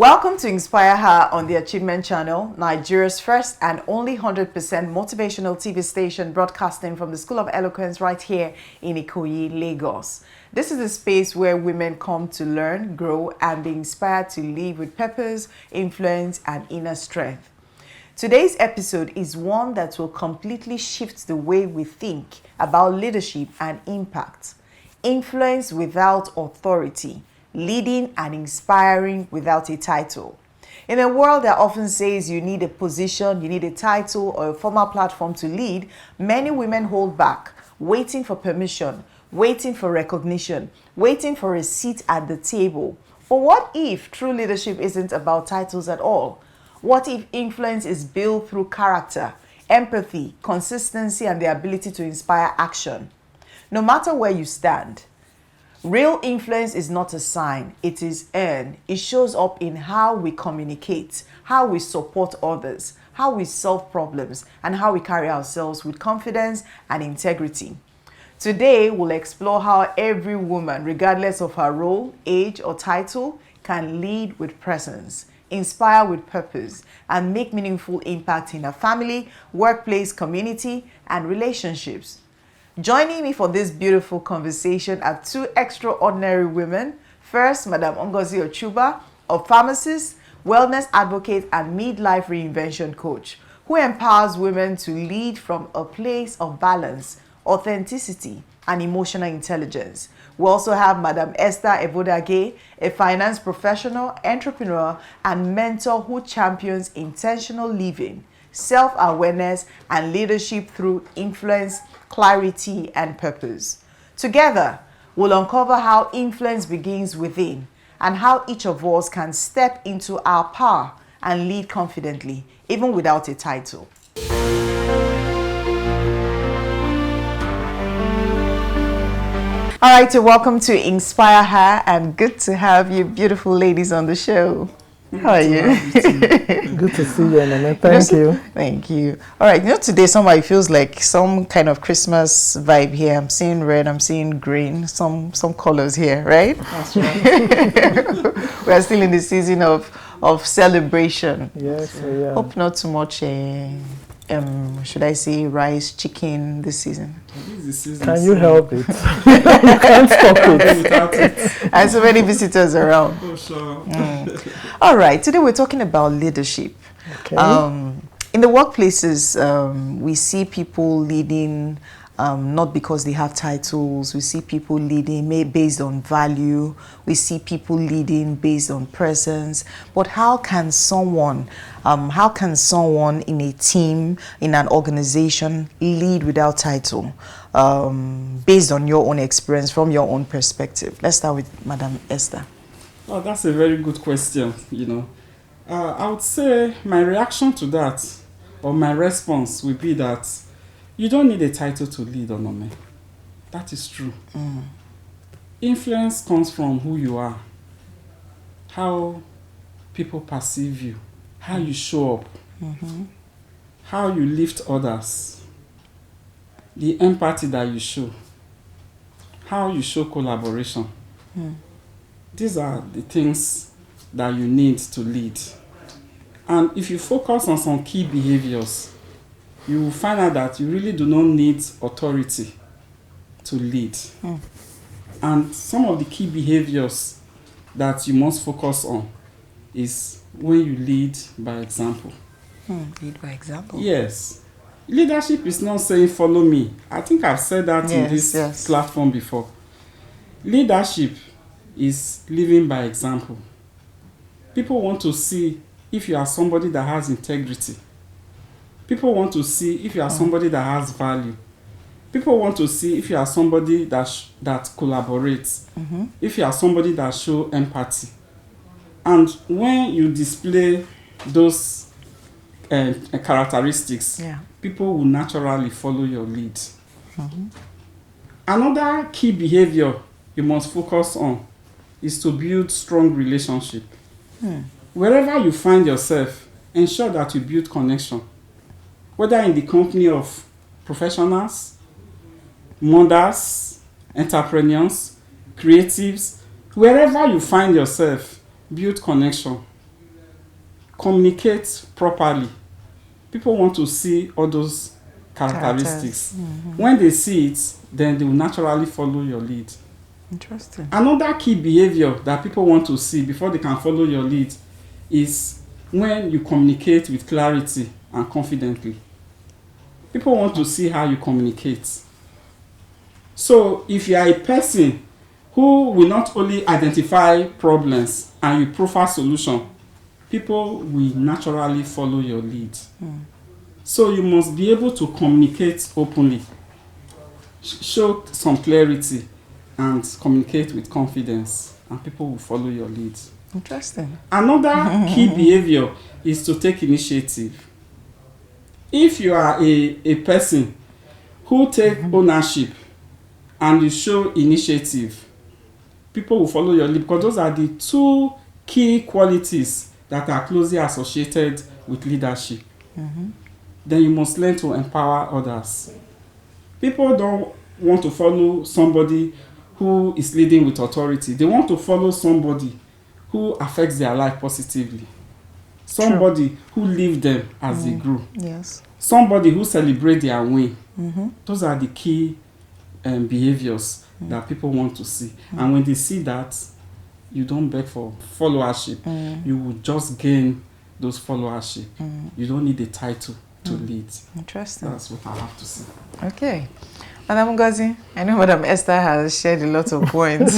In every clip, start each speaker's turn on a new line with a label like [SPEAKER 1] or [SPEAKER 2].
[SPEAKER 1] Welcome to InspireHER on the Achievement Channel, Nigeria's first and only 100% motivational TV station broadcasting from the School of Eloquence right here in Ikoyi, Lagos. This is a space where women come to learn, grow, and be inspired to live with purpose, influence, and inner strength. Today's episode is one that will completely shift the way we think about leadership and impact. Influence without authority. Leading and inspiring without a title. In a world that often says you need a position, you need a title or a formal platform to lead, many women hold back, waiting for permission, waiting for recognition, waiting for a seat at the table. But what if true leadership isn't about titles at all? What if influence is built through character, empathy, consistency, and the ability to inspire action? No matter where you stand, real influence is not a sign, it is earned. It shows up in how we communicate, how we support others, how we solve problems, and how we carry ourselves with confidence and integrity. Today, we'll explore how every woman, regardless of her role, age, or title, can lead with presence, inspire with purpose, and make meaningful impact in her family, workplace, community, and relationships. Joining me for this beautiful conversation are two extraordinary women. First, Madam Ngozi Ochuba, a pharmacist, wellness advocate, and midlife reinvention coach, who empowers women to lead from a place of balance, authenticity, and emotional intelligence. We also have Madam Esther Evbodaghe, a finance professional, entrepreneur, and mentor who champions intentional living, self-awareness, and leadership through influence, clarity, and purpose. Together, we'll uncover how influence begins within and how each of us can step into our power and lead confidently, even without a title. All right, so welcome to InspireHER, and good to have you beautiful ladies on the show. How are you?
[SPEAKER 2] Good to see you, Onome. Thank you.
[SPEAKER 1] Thank you. All right, today somehow it feels like some kind of Christmas vibe here. I'm seeing red, I'm seeing green, some colors here, right?
[SPEAKER 2] That's right.
[SPEAKER 1] We're still in the season of celebration.
[SPEAKER 2] Yes, yeah.
[SPEAKER 1] Hope not too much, should I say, rice, chicken this season.
[SPEAKER 2] Can you help it? You can't stop it.
[SPEAKER 1] And so many visitors around.
[SPEAKER 3] Oh, sure.
[SPEAKER 1] All right, today we're talking about leadership.
[SPEAKER 2] Okay.
[SPEAKER 1] In the workplaces, we see people leading not because they have titles. We see people leading based on value. We see people leading based on presence. But how can someone in a team, in an organization, lead without title? Based on your own experience, from your own perspective. Let's start with Madam Esther.
[SPEAKER 3] Oh, that's a very good question, I would say my reaction to that, or my response would be that you don't need a title to lead, Onome. That is true. Influence comes from who you are, how people perceive you, how you show up, how you lift others, the empathy that you show, how you show collaboration. These are the things that you need to lead. And if you focus on some key behaviors, you will find out that you really do not need authority to lead. And some of the key behaviors that you must focus on is when you lead by example.
[SPEAKER 1] Lead by example?
[SPEAKER 3] Yes. Leadership is not saying follow me. I think I've said that in this platform before. Leadership is living by example. People want to see if you are somebody that has integrity. People want to see if you are somebody that has value. People want to see if you are somebody that collaborates. If you are somebody that shows empathy. And when you display those characteristics, people will naturally follow your lead. Another key behavior you must focus on is to build strong relationship. Wherever you find yourself, ensure that you build connection. Whether in the company of professionals, mothers, entrepreneurs, creatives, wherever you find yourself, build connection. communicate properly, people want to see all those characteristics. When they see it, then they will naturally follow your lead.
[SPEAKER 1] Interesting.
[SPEAKER 3] Another key behavior that people want to see before they can follow your lead is when you communicate with clarity and confidently. People want to see how you communicate. So if you are a person who will not only identify problems and you profile solution, people will naturally follow your lead. So you must be able to communicate openly, show some clarity, and communicate with confidence, and people will follow your lead.
[SPEAKER 1] Interesting.
[SPEAKER 3] Another key behavior is to take initiative. If you are a person who take ownership and you show initiative, people will follow your lead, because those are the two key qualities that are closely associated with leadership. Then you must learn to empower others. People don't want to follow somebody who is leading with authority. They want to follow somebody who affects their life positively. Somebody who leaves them as they grow.
[SPEAKER 1] Yes.
[SPEAKER 3] Somebody who celebrates their win. Those are the key behaviors that people want to see. And when they see that, you don't beg for followership. You will just gain those followership. You don't need a title to lead.
[SPEAKER 1] Interesting.
[SPEAKER 3] That's what I have to say.
[SPEAKER 1] Okay. Madam Ngozi, I know Madam Esther has shared a lot of points.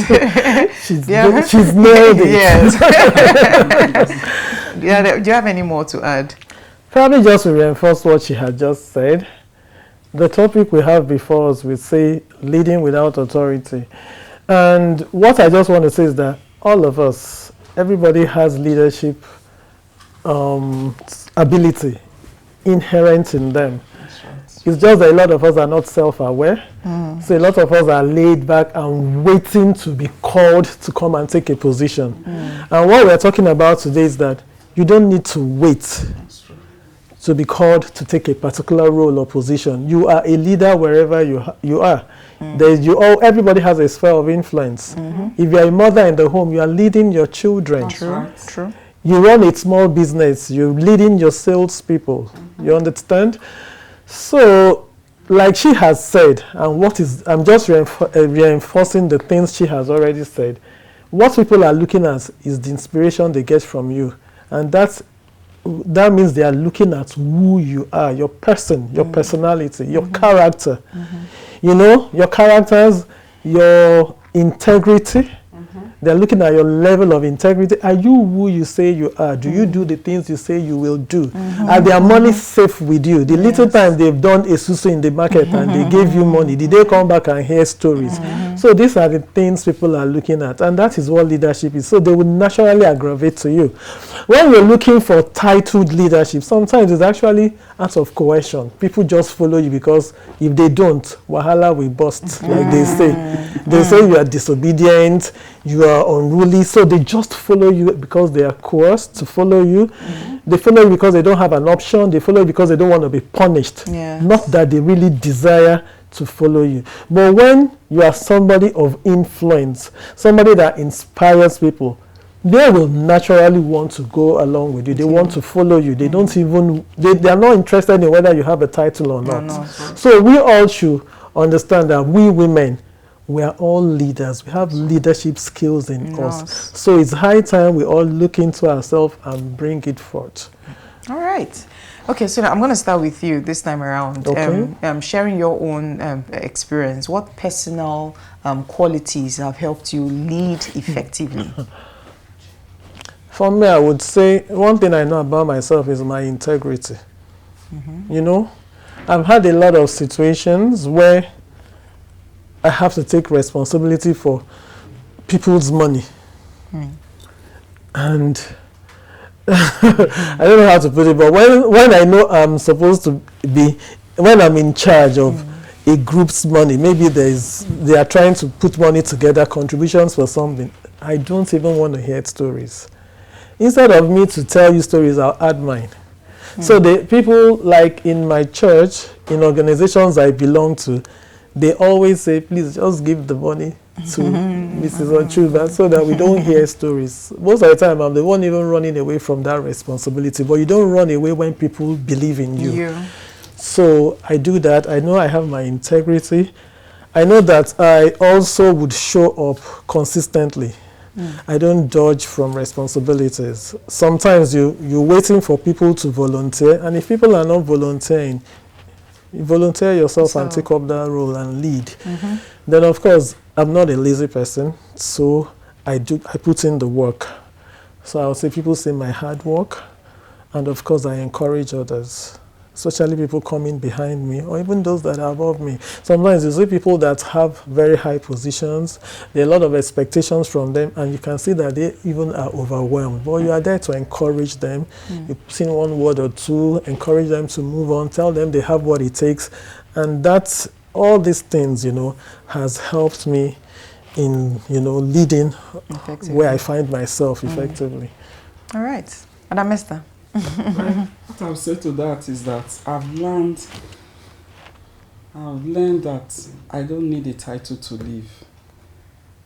[SPEAKER 2] She's nailed it.
[SPEAKER 1] Yes. Do you have any more to add?
[SPEAKER 2] Probably just to reinforce what she had just said. The topic we have before us, we say leading without authority. And what I just want to say is that all of us, everybody has leadership ability inherent in them. It's just that a lot of us are not self-aware. So a lot of us are laid back and waiting to be called to come and take a position. And what we're talking about today is that you don't need to wait to be called to take a particular role or position. You are a leader wherever you are. Everybody has a sphere of influence. If you are a mother in the home, you are leading your children.
[SPEAKER 1] True.
[SPEAKER 2] You run a small business, you're leading your salespeople. You understand? So, like she has said, and I'm just reinforcing the things she has already said. What people are looking at is the inspiration they get from you. And that means they are looking at who you are, your person, your personality, your character. You know, your characters, your integrity. They're looking at your level of integrity. Are you who you say you are? Do you do the things you say you will do? Are their money safe with you? The little time they've done a susu in the market and they gave you money, did they come back and hear stories? So these are the things people are looking at, and that is what leadership is. So they will naturally aggravate to you. When we're looking for titled leadership, sometimes it's actually out of coercion. People just follow you because if they don't, wahala will burst, like they say. They say you are disobedient, you are unruly, so they just follow you because they are coerced to follow you. They follow you because they don't have an option. They follow you because they don't want to be punished. Not that they really desire to follow you. But when you are somebody of influence, somebody that inspires people, they will naturally want to go along with you. They want to follow you. They don't even, they are not interested in whether you have a title or not. So we all should understand that we women, we are all leaders. We have leadership skills in us. So it's high time we all look into ourselves and bring it forth.
[SPEAKER 1] All right. Okay, so now I'm going to start with you this time around.
[SPEAKER 2] Okay.
[SPEAKER 1] Sharing your own experience. What personal qualities have helped you lead effectively?
[SPEAKER 2] For me, I would say one thing I know about myself is my integrity. You know, I've had a lot of situations where I have to take responsibility for people's money. And I don't know how to put it, but when I know I'm supposed to be, when I'm in charge of a group's money, maybe they are trying to put money together, contributions for something, I don't even want to hear stories. Instead of me to tell you stories, I'll add mine. So the people like in my church, in organizations I belong to, they always say, please just give the money to Mrs. Ochuba so that we don't hear stories. Most of the time, I'm the one even running away from that responsibility, but you don't run away when people believe in you. Yeah. So I do that. I know I have my integrity. I know that I also would show up consistently. I don't dodge from responsibilities. Sometimes you're waiting for people to volunteer, and if people are not volunteering, you volunteer yourself and take up that role and lead. Then of course, I'm not a lazy person, so I put in the work. So I would say people see my hard work, and of course I encourage others, especially people coming behind me or even those that are above me. Sometimes you see people that have very high positions, there are a lot of expectations from them, and you can see that they even are overwhelmed. But you are there to encourage them. You put in one word or two, encourage them to move on, tell them they have what it takes. And that's all these things, has helped me in, leading where I find myself effectively.
[SPEAKER 1] All right. Madam Esther.
[SPEAKER 3] What I'll say to that is that I've learned that I don't need a title to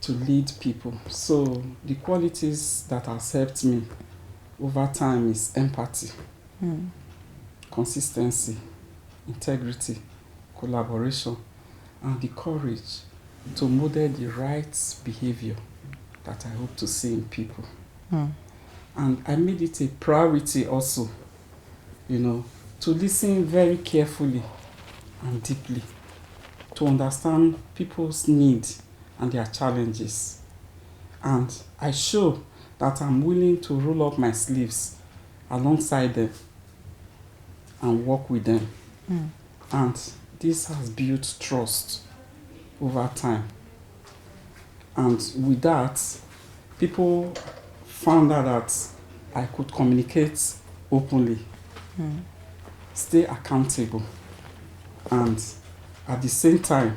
[SPEAKER 3] lead people. So the qualities that has helped me over time is empathy, consistency, integrity, collaboration, and the courage to model the right behavior that I hope to see in people. And I made it a priority also, to listen very carefully and deeply, to understand people's needs and their challenges. And I show that I'm willing to roll up my sleeves alongside them and work with them. And this has built trust over time. And with that, people found out that I could communicate openly, stay accountable, and at the same time,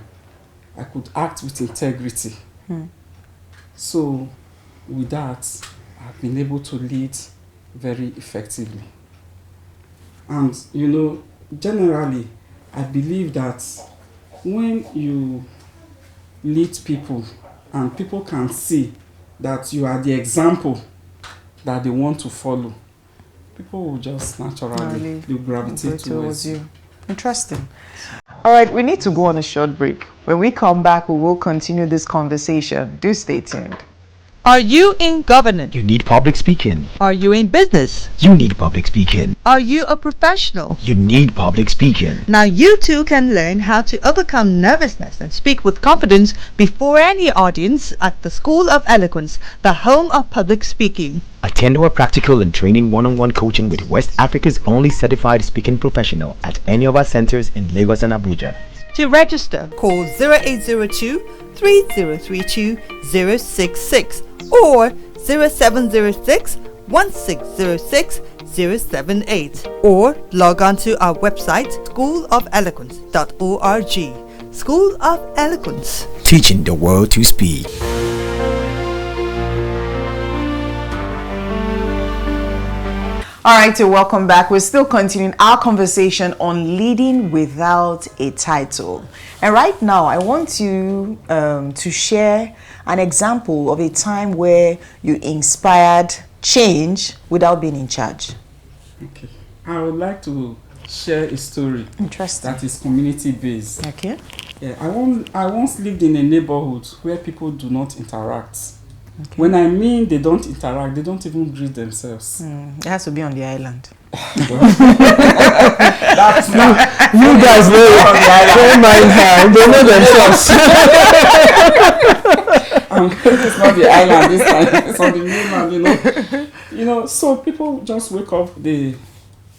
[SPEAKER 3] I could act with integrity. So with that, I've been able to lead very effectively. And, generally, I believe that when you lead people and people can see that you are the example that they want to follow, people will just naturally gravitate towards you.
[SPEAKER 1] Interesting. All right, we need to go on a short break. When we come back, we will continue this conversation. Do stay tuned.
[SPEAKER 4] Are you in governance?
[SPEAKER 5] You need public speaking.
[SPEAKER 4] Are you in business?
[SPEAKER 5] You need public speaking.
[SPEAKER 4] Are you a professional?
[SPEAKER 5] You need public speaking.
[SPEAKER 4] Now you too can learn how to overcome nervousness and speak with confidence before any audience at the School of Eloquence, the home of public speaking.
[SPEAKER 5] Attend our practical and training one-on-one coaching with West Africa's only certified speaking professional at any of our centers in Lagos and Abuja.
[SPEAKER 4] To register, call 0802-3032-066 or 0706-1606-078 or log on to our website schoolofeloquence.org. School of Eloquence,
[SPEAKER 5] teaching the world to speak.
[SPEAKER 1] All right, so welcome back. We're still continuing our conversation on leading without a title. And right now, I want you to share an example of a time where you inspired change without being in charge.
[SPEAKER 3] Okay. I would like to share a story.
[SPEAKER 1] Interesting.
[SPEAKER 3] That is community-based.
[SPEAKER 1] Okay.
[SPEAKER 3] Yeah, I once lived in a neighborhood where people do not interact.
[SPEAKER 1] Okay.
[SPEAKER 3] When I mean they don't interact, they don't even greet themselves.
[SPEAKER 1] It has to be on the island.
[SPEAKER 3] That's not.
[SPEAKER 2] You guys don't mind her. They know themselves.
[SPEAKER 3] It's not the island this time. It's on the mainland, So people just wake up, they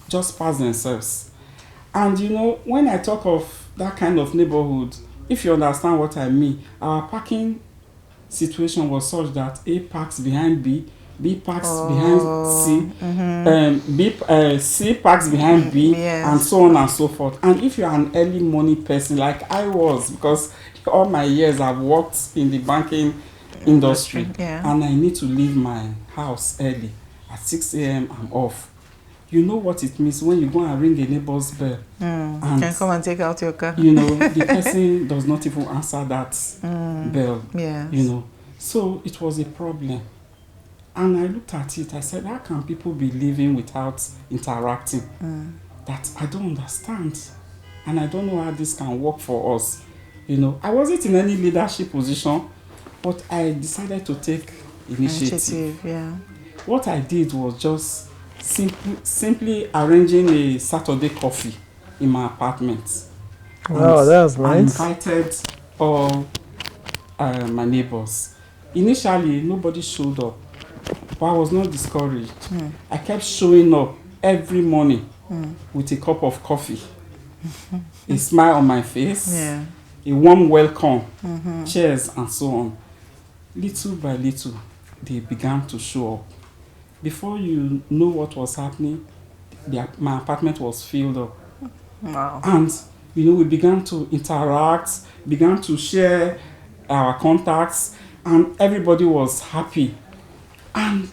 [SPEAKER 3] just pass themselves. And, when I talk of that kind of neighborhood, if you understand what I mean, our parking situation was such that A parks behind B, B parks behind C, C parks behind B, and so on and so forth. And if you're an early morning person like I was, because all my years I've worked in the banking industry, and I need to leave my house early at 6 a.m. I'm off. you know what it means when you go and ring a neighbor's bell.
[SPEAKER 1] And can come and take out your car.
[SPEAKER 3] You know, the person does not even answer that bell.
[SPEAKER 1] Yes.
[SPEAKER 3] You know, so it was a problem. And I looked at it, I said, how can people be living without interacting? That I don't understand. And I don't know how this can work for us. You know, I wasn't in any leadership position, but I decided to take initiative.
[SPEAKER 1] Yeah.
[SPEAKER 3] What I did was just simply arranging a Saturday coffee in my apartment.
[SPEAKER 2] Wow, that's nice.
[SPEAKER 3] I invited all my neighbors. Initially, nobody showed up, but I was not discouraged. I kept showing up every morning with a cup of coffee, a smile on my face, a warm welcome, cheers, and so on. Little by little, they began to show up. Before you know what was happening, my apartment was filled up.
[SPEAKER 1] Wow.
[SPEAKER 3] And, you know, we began to interact, began to share our contacts, and everybody was happy. And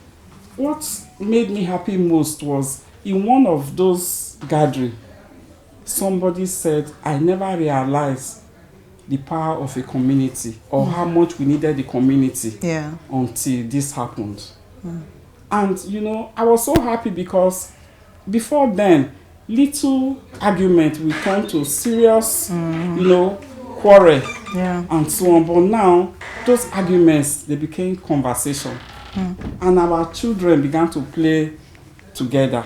[SPEAKER 3] what made me happy most was in one of those gatherings, somebody said, I never realized the power of a community or how much we needed the community until this happened. And, you know, I was so happy because before then, little argument will turn to serious, you know, quarrel and so on. But now, those arguments, they became conversation. And our children began to play together.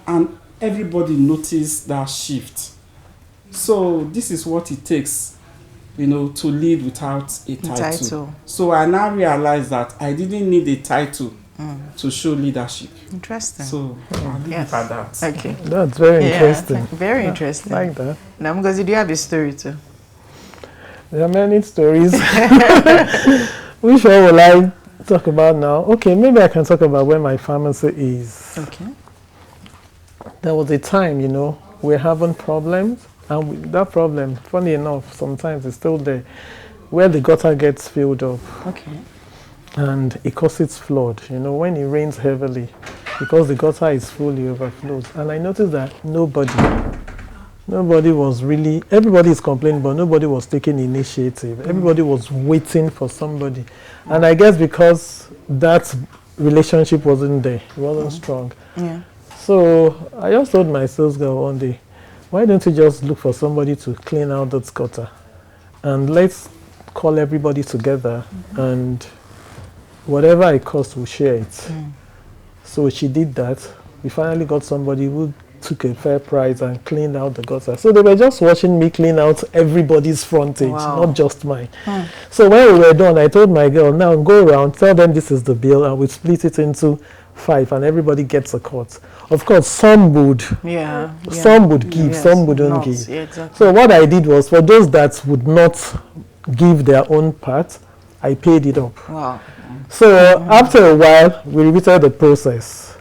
[SPEAKER 3] And everybody noticed that shift. So this is what it takes, you know, to lead without a title. So I now realize that I didn't need a title to show leadership.
[SPEAKER 1] Interesting.
[SPEAKER 3] So I'll leave it at that.
[SPEAKER 1] Okay.
[SPEAKER 2] That's very interesting.
[SPEAKER 1] Very interesting.
[SPEAKER 2] Like that.
[SPEAKER 1] Now, Ngozi, do you have a story too?
[SPEAKER 2] There are many stories. Which one will I talk about now? Okay, maybe I can talk about where my pharmacy is.
[SPEAKER 1] Okay.
[SPEAKER 2] There was a time, you know, we're having problems, and that problem, funny enough, sometimes it's still there, where the gutter gets filled up. Okay. And it causes flood, you know, when it rains heavily, because the gutter is fully overflows. And I noticed that nobody was really, everybody is complaining, but nobody was taking initiative. Everybody was waiting for somebody. And I guess because that relationship wasn't there, it wasn't strong.
[SPEAKER 1] Yeah.
[SPEAKER 2] So I just told my sales girl one day, why don't you just look for somebody to clean out that gutter? And let's call everybody together and whatever it costs, we'll share it. So she did that. We finally got somebody who took a fair price and cleaned out the gutter. So they were just watching me clean out everybody's frontage, not just mine. So when we were done, I told my girl, now go around, tell them this is the bill, and we split it into 5, and everybody gets a cut. Of course, some would, some would give, some wouldn't give.
[SPEAKER 1] Yeah, exactly.
[SPEAKER 2] So what I did was, for those that would not give their own part, I paid it up.
[SPEAKER 1] Wow.
[SPEAKER 2] So after a while, we repeated the process.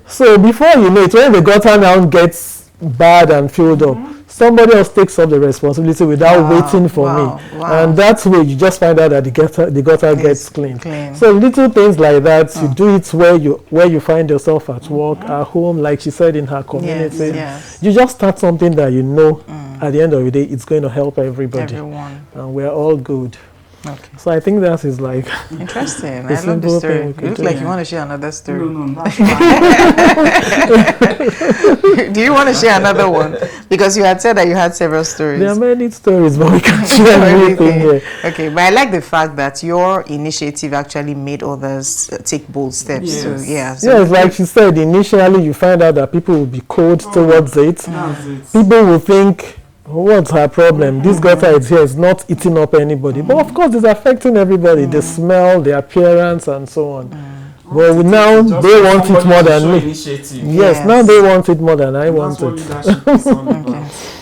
[SPEAKER 2] So before you know it, when the gutter now gets bad and filled up, somebody else takes up the responsibility without waiting for me. And that's where you just find out that the gutter gets clean. So little things like that, you do it where you find yourself at work, at home, like she said, in her community. You just start something that you know at the end of the day, it's going to help everybody. And we're all good.
[SPEAKER 1] Okay.
[SPEAKER 2] So I think that is like
[SPEAKER 1] interesting. I love the story. You look like you want to share another story.
[SPEAKER 3] No.
[SPEAKER 1] Do you want to share another one? Because you had said that you had several stories.
[SPEAKER 2] There are many stories, but we can't share everything here.
[SPEAKER 1] Okay, but I like the fact that your initiative actually made others take bold steps.
[SPEAKER 3] Yes.
[SPEAKER 1] So,
[SPEAKER 2] yes, like she said, initially you find out that people will be cold towards it. People will think, what's her problem? This gutter is here, it's not eating up anybody. But of course, it's affecting everybody. The smell, the appearance, and so on. But now they want it more than me. Yes, now they want it more than I want it.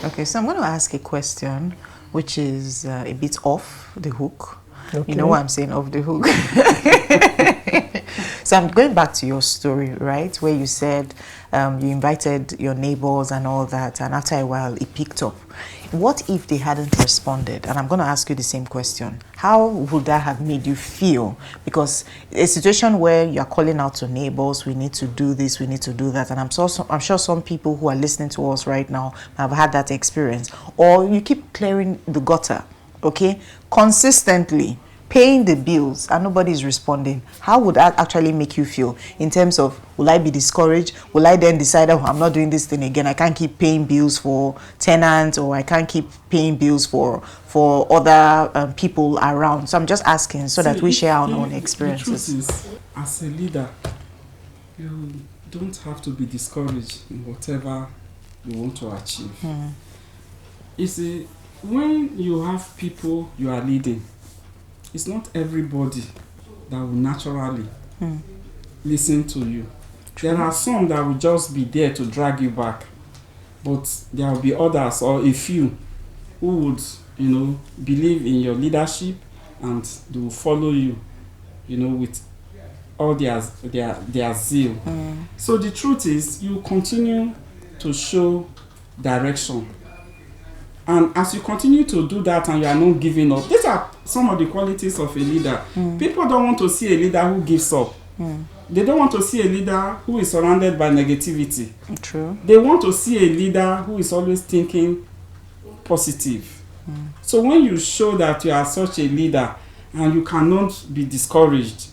[SPEAKER 1] Okay, so I'm going to ask a question which is a bit off the hook. You know what I'm saying, off the hook. So So I'm going back to your story, right, where you said you invited your neighbors and all that, and after a while it picked up. What if they hadn't responded? And I'm going to ask you the same question. How would that have made you feel? Because a situation where you're calling out to neighbors, we need to do this, we need to do that. And I'm sure some people who are listening to us right now have had that experience. Or you keep clearing the gutter, okay, consistently, paying the bills, and nobody's responding. How would that actually make you feel in terms of, will I be discouraged? Will I then decide, oh, I'm not doing this thing again? I can't keep paying bills for tenants, or I can't keep paying bills for other people around. So I'm just asking so that we share our own experiences.
[SPEAKER 3] The truth is, as a leader, you don't have to be discouraged in whatever you want to achieve. You see, when you have people you are leading, it's not everybody that will naturally listen to you. True. There are some that will just be there to drag you back, but there will be others, or a few, who would, believe in your leadership and they will follow you, with all their zeal. So the truth is, you continue to show direction. And as you continue to do that and you are not giving up, these are some of the qualities of a leader. People don't want to see a leader who gives up. They don't want to see a leader who is surrounded by negativity.
[SPEAKER 1] True.
[SPEAKER 3] They want to see a leader who is always thinking positive. So when you show that you are such a leader and you cannot be discouraged,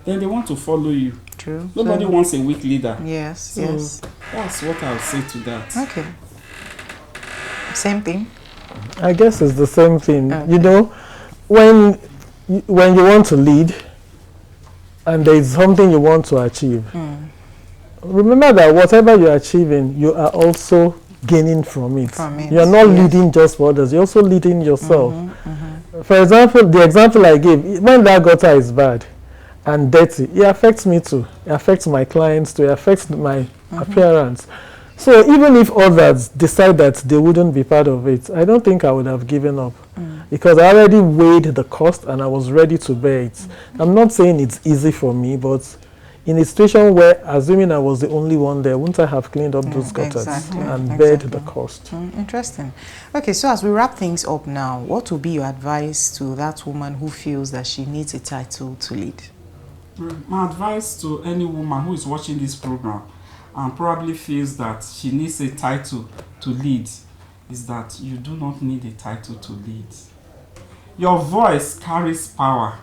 [SPEAKER 3] then they want to follow you.
[SPEAKER 1] True.
[SPEAKER 3] Nobody wants a weak leader.
[SPEAKER 1] Yes,
[SPEAKER 3] so
[SPEAKER 1] yes.
[SPEAKER 3] That's what I would say to that.
[SPEAKER 1] Okay. Same thing.
[SPEAKER 2] I guess it's the same thing.
[SPEAKER 1] Okay.
[SPEAKER 2] When you want to lead and there is something you want to achieve, remember that whatever you're achieving, you are also gaining from it. You're not leading just for others, you're also leading yourself. For example, the example I gave, when that gutter is bad and dirty, it affects me too. It affects my clients too. It affects my appearance. So even if others decide that they wouldn't be part of it, I don't think I would have given up, because I already weighed the cost and I was ready to bear it. I'm not saying it's easy for me, but in a situation where, assuming I was the only one there, wouldn't I have cleaned up those gutters and bared the cost?
[SPEAKER 1] Interesting. Okay, so as we wrap things up now, what will be your advice to that woman who feels that she needs a title to lead?
[SPEAKER 3] My advice to any woman who is watching this program and probably feels that she needs a title to lead is that you do not need a title to lead. Your voice carries power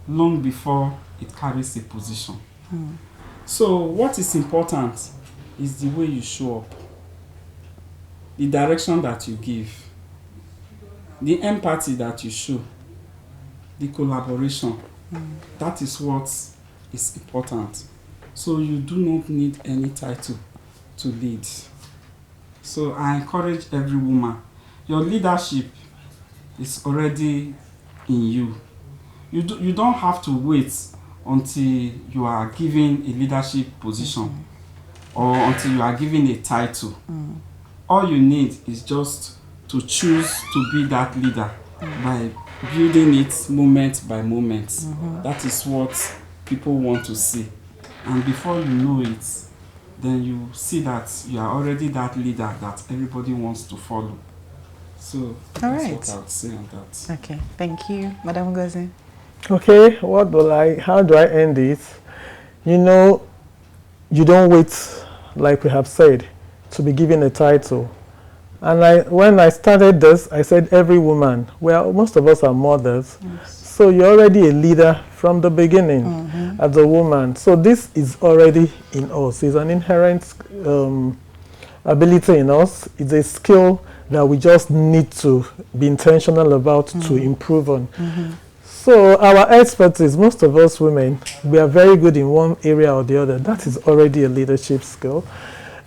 [SPEAKER 3] long before it carries a position. So what is important is the way you show up, the direction that you give, the empathy that you show, the collaboration. That is what is important. So you do not need any title to lead. So I encourage every woman, your leadership is already in you. You don't have to wait until you are given a leadership position or until you are given a title. All you need is just to choose to be that leader by building it moment by moment. That is what people want to see. And before you know it, then you see that you are already that leader that everybody wants to follow. So that's what I would say on that.
[SPEAKER 1] Okay, thank you, Madam Ngozi.
[SPEAKER 2] Okay, how do I end it? You don't wait, like we have said, to be given a title. And when I started this, I said every woman, well, most of us are mothers. Yes. So you're already a leader from the beginning as a woman. So this is already in us. It's an inherent ability in us. It's a skill that we just need to be intentional about to improve on. So our expertise, most of us women, we are very good in one area or the other. That is already a leadership skill.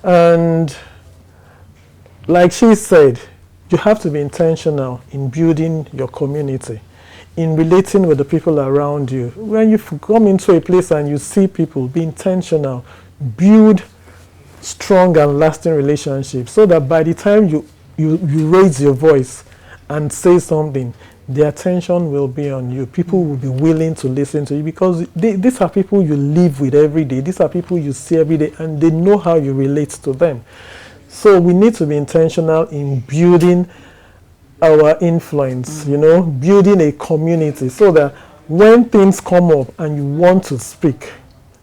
[SPEAKER 2] And like she said, you have to be intentional in building your community, in relating with the people around you. When you come into a place and you see people, be intentional, build strong and lasting relationships so that by the time you raise your voice and say something, their attention will be on you. People will be willing to listen to you because these are people you live with every day. These are people you see every day, and they know how you relate to them. So we need to be intentional in building our influence, building a community so that when things come up and you want to speak,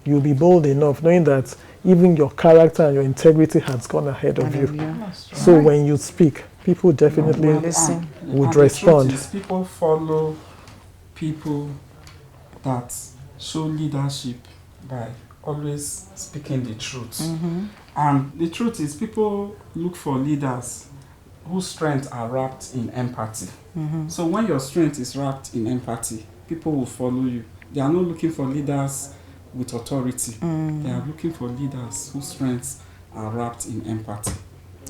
[SPEAKER 2] you'll be bold enough knowing that even your character and your integrity has gone ahead of you. So when you speak, people definitely would respond.
[SPEAKER 3] The truth is, people follow people that show leadership by always speaking the truth. And the truth is, people look for leaders whose strengths are wrapped in empathy. So when your strength is wrapped in empathy, people will follow you. They are not looking for leaders with authority. They are looking for leaders whose strengths are wrapped in empathy.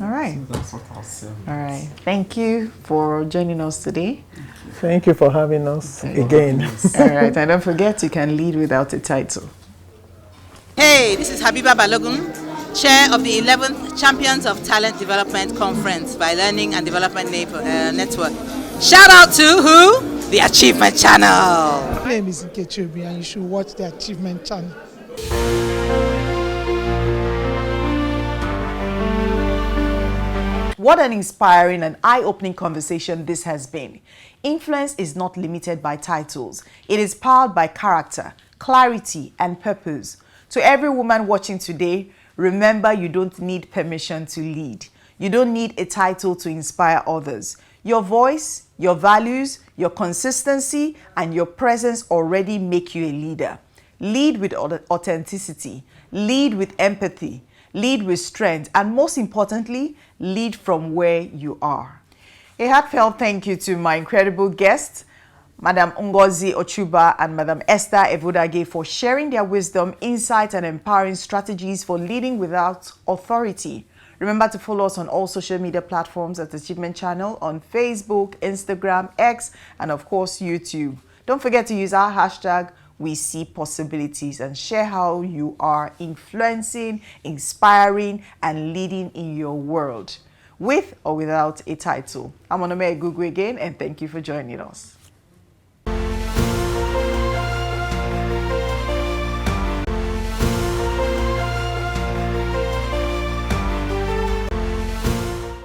[SPEAKER 1] All right.
[SPEAKER 3] So that's what I'll say.
[SPEAKER 1] All right. Thank you for joining us today.
[SPEAKER 2] Thank you for having us again.
[SPEAKER 1] All right. And don't forget, you can lead without a title.
[SPEAKER 6] Hey, this is Habiba Balogun, Chair of the 11th Champions of Talent Development Conference by Learning and Development Network. Shout out to who? The Achievement Channel.
[SPEAKER 7] My name is Ochuba, and you should watch the Achievement Channel.
[SPEAKER 1] What an inspiring and eye-opening conversation this has been. Influence is not limited by titles. It is powered by character, clarity, and purpose. To every woman watching today, remember you don't need permission to lead. You don't need a title to inspire others. Your voice, your values, your consistency, and your presence already make you a leader. Lead with authenticity. Lead with empathy. Lead with strength. And most importantly, lead from where you are. A heartfelt thank you to my incredible guests, Madam Ngozi Ochuba and Madam Esther Evbodaghe, for sharing their wisdom, insight, and empowering strategies for leading without authority. Remember to follow us on all social media platforms at the Achievement Channel on Facebook, Instagram, X, and of course, YouTube. Don't forget to use our hashtag #WeSeePossibilities and share how you are influencing, inspiring, and leading in your world, with or without a title. I'm Onome Igugu again, and thank you for joining us.